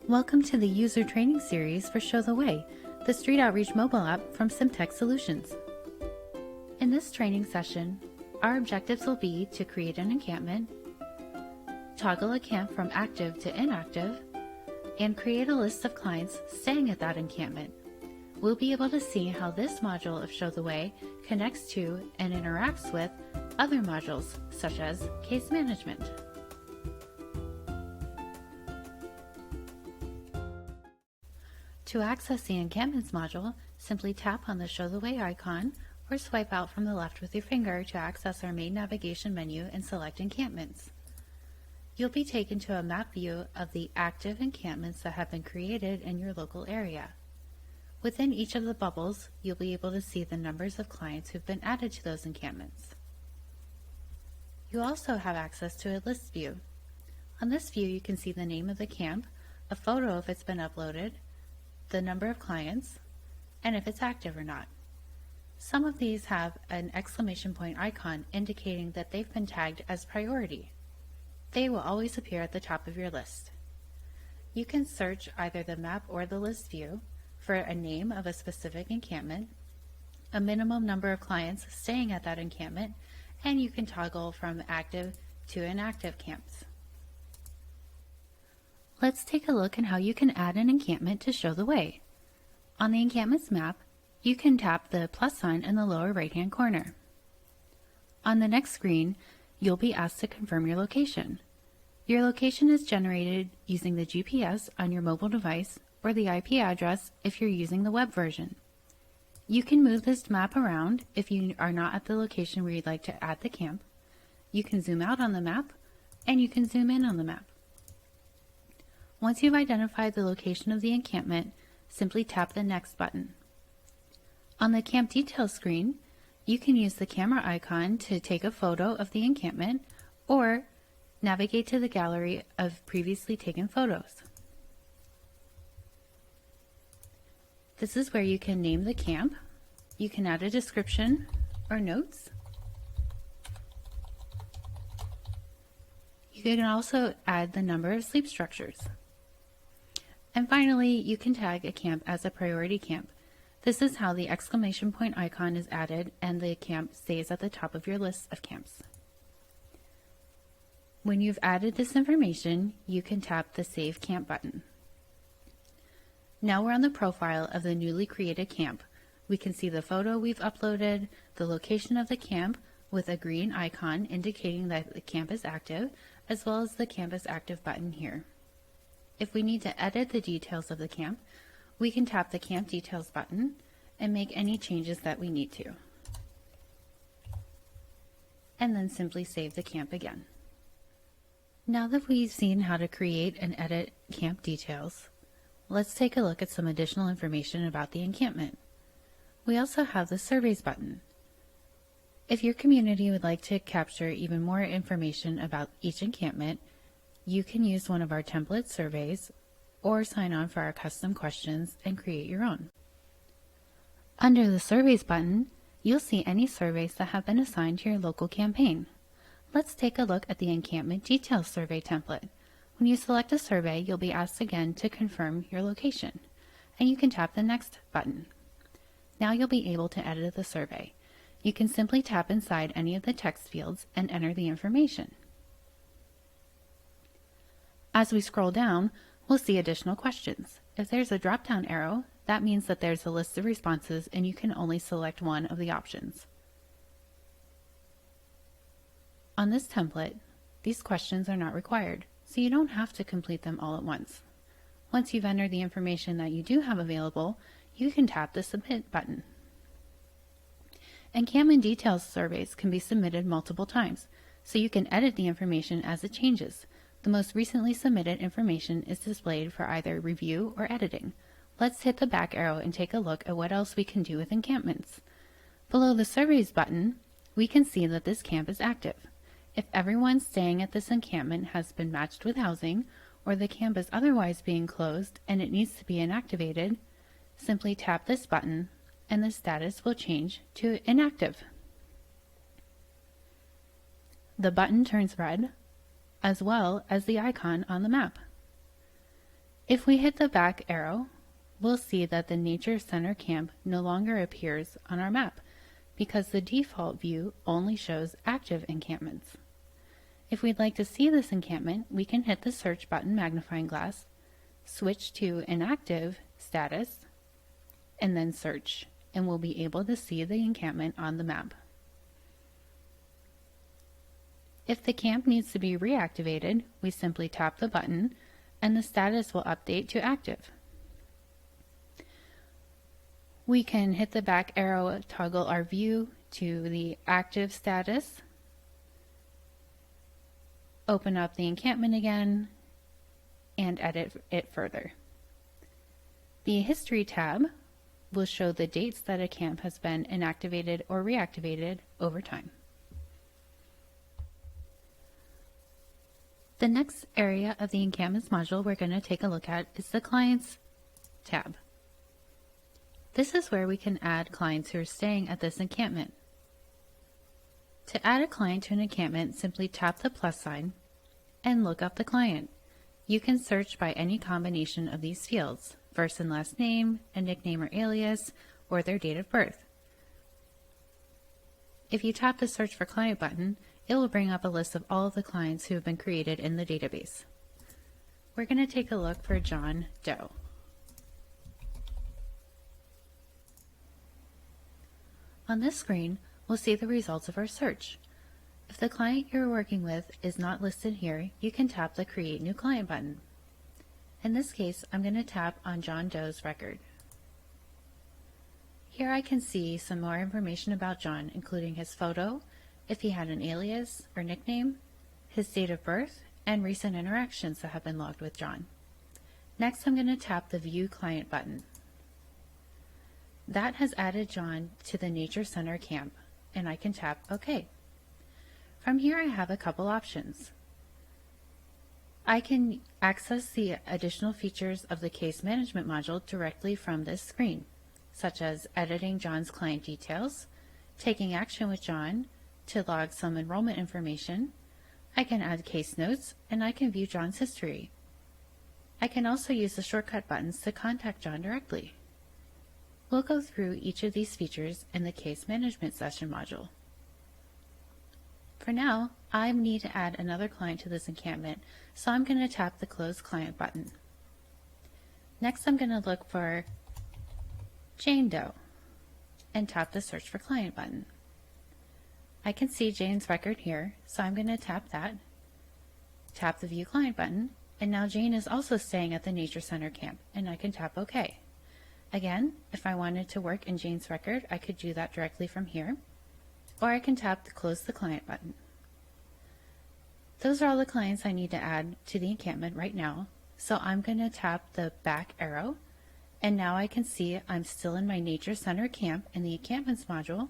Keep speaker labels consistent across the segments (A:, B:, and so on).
A: Welcome to the user training series for Show the Way, the street outreach mobile app from Simtech Solutions. In this training session, our objectives will be to create an encampment, toggle a camp from active to inactive, and create a list of clients staying at that encampment. We'll be able to see how this module of Show the Way connects to and interacts with other modules, such as case management. To access the Encampments module, simply tap on the Show the Way icon or swipe out from the left with your finger to access our main navigation menu and select Encampments. You'll be taken to a map view of the active encampments that have been created in your local area. Within each of the bubbles, you'll be able to see the numbers of clients who've been added to those encampments. You also have access to a list view. On this view, you can see the name of the camp, a photo if it's been uploaded, the number of clients, and if it's active or not. Some of these have an exclamation point icon indicating that they've been tagged as priority. They will always appear at the top of your list. You can search either the map or the list view for a name of a specific encampment, a minimum number of clients staying at that encampment, and you can toggle from active to inactive camps. Let's take a look at how you can add an encampment to Show the Way. On the Encampments map, you can tap the plus sign in the lower right-hand corner. On the next screen, you'll be asked to confirm your location. Your location is generated using the GPS on your mobile device or the IP address if you're using the web version. You can move this map around if you are not at the location where you'd like to add the camp. You can zoom out on the map, and you can zoom in on the map. Once you've identified the location of the encampment, simply tap the Next button. On the Camp Details screen, you can use the camera icon to take a photo of the encampment or navigate to the gallery of previously taken photos. This is where you can name the camp, you can add a description or notes. You can also add the number of sleep structures. And finally, you can tag a camp as a priority camp. This is how the exclamation point icon is added and the camp stays at the top of your list of camps. When you've added this information, you can tap the Save Camp button. Now we're on the profile of the newly created camp. We can see the photo we've uploaded, the location of the camp with a green icon indicating that the camp is active, as well as the Camp is Active button here. If we need to edit the details of the camp, we can tap the Camp Details button and make any changes that we need to. And then simply save the camp again. Now that we've seen how to create and edit camp details, let's take a look at some additional information about the encampment. We also have the Surveys button. If your community would like to capture even more information about each encampment, you can use one of our template surveys or sign on for our custom questions and create your own. Under the Surveys button, you'll see any surveys that have been assigned to your local campaign. Let's take a look at the Encampment Details Survey template. When you select a survey, you'll be asked again to confirm your location, and you can tap the Next button. Now you'll be able to edit the survey. You can simply tap inside any of the text fields and enter the information. As we scroll down, we'll see additional questions. If there's a drop-down arrow, that means that there's a list of responses and you can only select one of the options. On this template, these questions are not required, so you don't have to complete them all at once. Once you've entered the information that you do have available, you can tap the Submit button. Encampment details surveys can be submitted multiple times, so you can edit the information as it changes. The most recently submitted information is displayed for either review or editing. Let's hit the back arrow and take a look at what else we can do with encampments. Below the Surveys button, we can see that this camp is active. If everyone staying at this encampment has been matched with housing, or the camp is otherwise being closed and it needs to be inactivated, simply tap this button and the status will change to inactive. The button turns red, as well as the icon on the map. If we hit the back arrow, we'll see that the Nature Center camp no longer appears on our map because the default view only shows active encampments. If we'd like to see this encampment, we can hit the search button magnifying glass, switch to inactive status, and then search, and we'll be able to see the encampment on the map. If the camp needs to be reactivated, we simply tap the button and the status will update to active. We can hit the back arrow, toggle our view to the active status, open up the encampment again, and edit it further. The History tab will show the dates that a camp has been inactivated or reactivated over time. The next area of the Encampments module we're going to take a look at is the Clients tab. This is where we can add clients who are staying at this encampment. To add a client to an encampment, simply tap the plus sign and look up the client. You can search by any combination of these fields, first and last name, a nickname or alias, or their date of birth. If you tap the Search for Client button, it will bring up a list of all of the clients who have been created in the database. We're going to take a look for John Doe. On this screen, we'll see the results of our search. If the client you're working with is not listed here, you can tap the Create New Client button. In this case, I'm going to tap on John Doe's record. Here I can see some more information about John, including his photo, if he had an alias or nickname, his date of birth, and recent interactions that have been logged with John. Next, I'm going to tap the View Client button. That has added John to the Nature Center camp, and I can tap OK. From here I have a couple options. I can access the additional features of the Case Management module directly from this screen, such as editing John's client details, taking action with John to log some enrollment information. I can add case notes, and I can view John's history. I can also use the shortcut buttons to contact John directly. We'll go through each of these features in the Case Management Session module. For now, I need to add another client to this encampment, so I'm going to tap the Close Client button. Next, I'm going to look for Jane Doe and tap the Search for Client button. I can see Jane's record here, so I'm going to tap that, tap the View Client button, and now Jane is also staying at the Nature Center camp, and I can tap OK. Again, if I wanted to work in Jane's record, I could do that directly from here, or I can tap the Close the Client button. Those are all the clients I need to add to the encampment right now, so I'm going to tap the back arrow, and now I can see I'm still in my Nature Center camp in the Encampments module,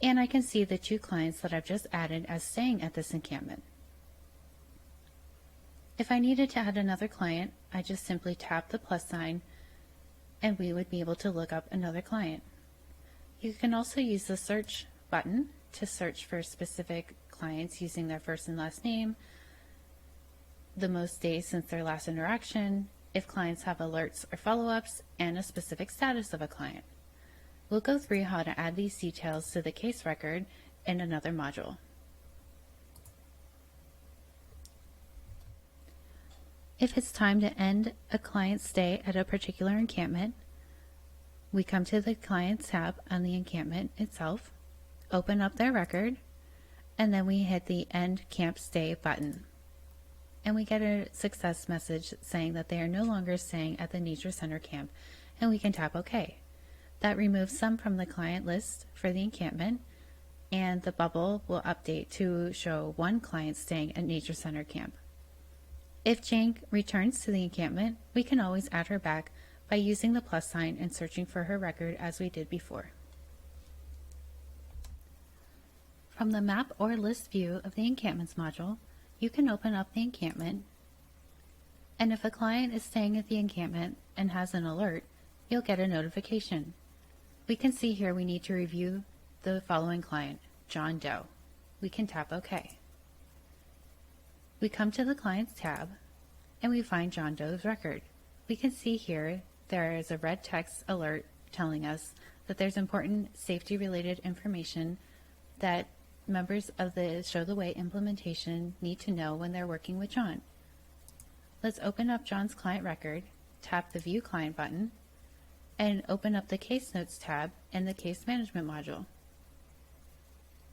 A: and I can see the two clients that I've just added as staying at this encampment. If I needed to add another client, I just simply tap the plus sign and we would be able to look up another client. You can also use the search button to search for specific clients using their first and last name, the most days since their last interaction, if clients have alerts or follow-ups, and a specific status of a client. We'll go through how to add these details to the case record in another module. If it's time to end a client's stay at a particular encampment, we come to the Clients tab on the encampment itself, open up their record, and then we hit the End Camp Stay button. And we get a success message saying that they are no longer staying at the Nature Center camp, and we can tap OK. That removes some from the client list for the encampment, and the bubble will update to show one client staying at Nature Center camp. If Jane returns to the encampment, we can always add her back by using the plus sign and searching for her record as we did before. From the Map or List view of the Encampments module, you can open up the encampment, and if a client is staying at the encampment and has an alert, you'll get a notification. We can see here we need to review the following client, John Doe. We can tap OK. We come to the Clients tab, and we find John Doe's record. We can see here there is a red text alert telling us that there's important safety-related information that members of the Show the Way implementation need to know when they're working with John. Let's open up John's client record, tap the View Client button, and open up the Case Notes tab in the Case Management module.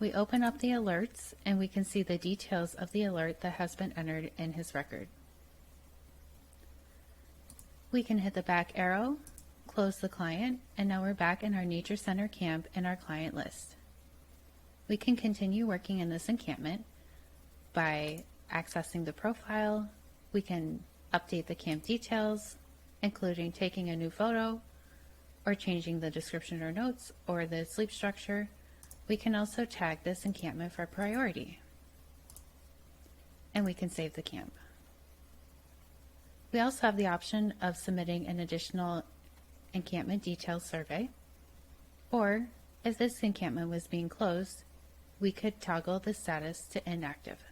A: We open up the alerts and we can see the details of the alert that has been entered in his record. We can hit the back arrow, close the client, and now we're back in our Nature Center camp in our client list. We can continue working in this encampment by accessing the profile. We can update the camp details, including taking a new photo or changing the description or notes or the sleep structure. We can also tag this encampment for priority, and we can save the camp. We also have the option of submitting an additional encampment details survey, or if this encampment was being closed, we could toggle the status to inactive.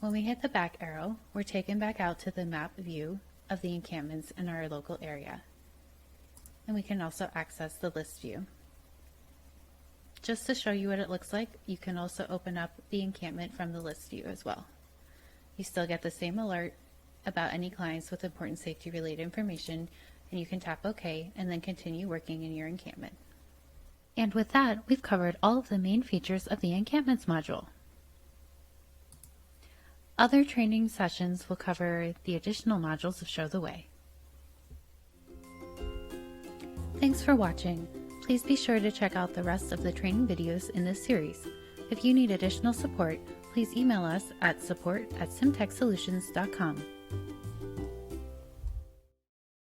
A: When we hit the back arrow, we're taken back out to the map view of the encampments in our local area. And we can also access the list view. Just to show you what it looks like, you can also open up the encampment from the list view as well. You still get the same alert about any clients with important safety-related information, and you can tap OK and then continue working in your encampment. And with that, we've covered all of the main features of the Encampments module. Other training sessions will cover the additional modules of Show the Way. Thanks for watching. Please be sure to check out the rest of the training videos in this series. If you need additional support, please email us at support@simtechsolutions.com.